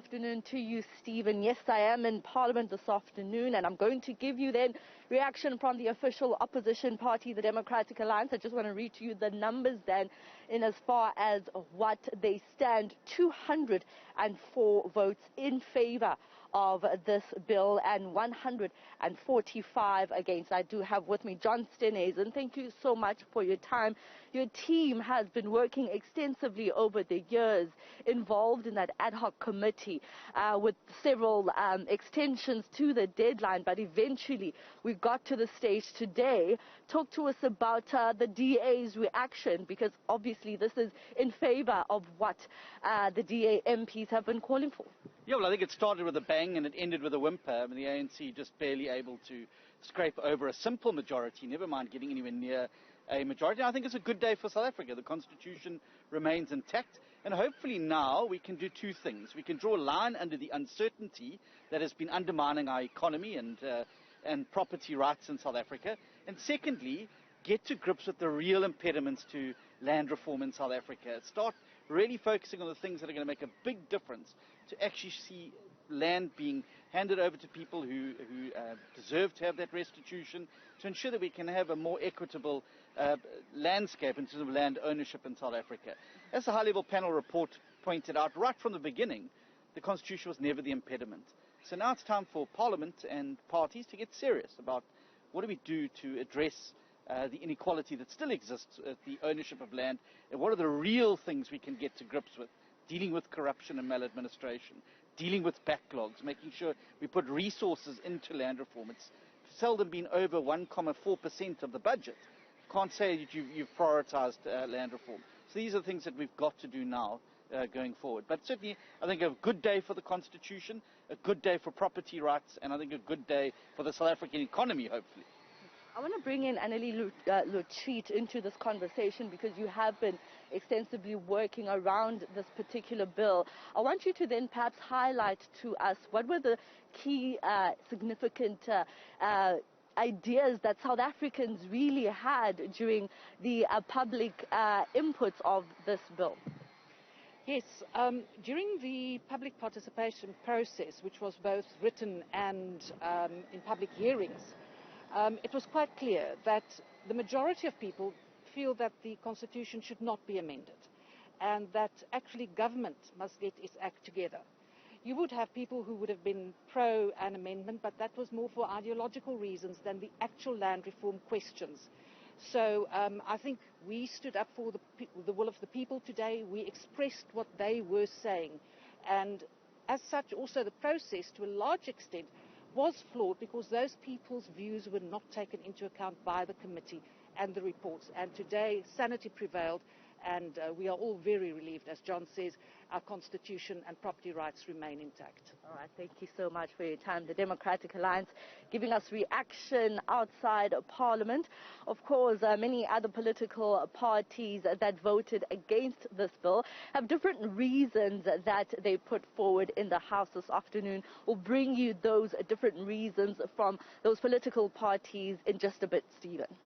afternoon to you, Stephen. Yes, I am in Parliament this afternoon, and I'm going to give you then reaction from the official opposition party, the Democratic Alliance. I just want to read to you the numbers then in as far as what they stand. 204 votes in favor of this bill and 145 against. I do have with me John Steenhuisen. Thank you so much for your time. Your team has been working extensively over the years, involved in that ad hoc committee with several extensions to the deadline, but eventually we got to the stage today. Talk to us about the DA's reaction, because obviously this is in favor of what the DA MPs have been calling for. Yeah, well, I think it started with a bang and it ended with a whimper. I mean, the ANC just barely able to scrape over a simple majority, never mind getting anywhere near a majority. I think it's a good day for South Africa. The Constitution remains intact, and hopefully now we can do two things. We can draw a line under the uncertainty that has been undermining our economy and property rights in South Africa, and secondly, get to grips with the real impediments to land reform in South Africa. Start really focusing on the things that are going to make a big difference to actually see land being handed over to people who deserve to have that restitution, to ensure that we can have a more equitable landscape in terms of land ownership in South Africa. As the high-level panel report pointed out, right from the beginning, the Constitution was never the impediment. So now it's time for Parliament and parties to get serious about what do we do to address the inequality that still exists at the ownership of land, and what are the real things we can get to grips with, dealing with corruption and maladministration, dealing with backlogs, making sure we put resources into land reform. It's seldom been over 1.4% of the budget. You can't say that you've prioritized land reform. So these are the things that we've got to do now going forward. But certainly, I think a good day for the Constitution, a good day for property rights, and I think a good day for the South African economy, hopefully. I want to bring in Annelie Lotriet into this conversation, because you have been extensively working around this particular bill. I want you to then perhaps highlight to us what were the key significant ideas that South Africans really had during the public inputs of this bill. Yes, during the public participation process, which was both written and in public hearings, it was quite clear that the majority of people feel that the Constitution should not be amended, and that actually government must get its act together. You would have people who would have been pro an amendment, but that was more for ideological reasons than the actual land reform questions. So I think we stood up for the will of the people today. We expressed what they were saying, and as such also the process to a large extent was flawed, because those people's views were not taken into account by the committee and the reports. And today sanity prevailed, and we are all very relieved. As John says, our Constitution and property rights remain intact. All right, thank you so much for your time. The Democratic Alliance giving us reaction outside Parliament. Of course, many other political parties that voted against this bill have different reasons that they put forward in the House this afternoon. We'll bring you those different reasons from those political parties in just a bit, Stephen.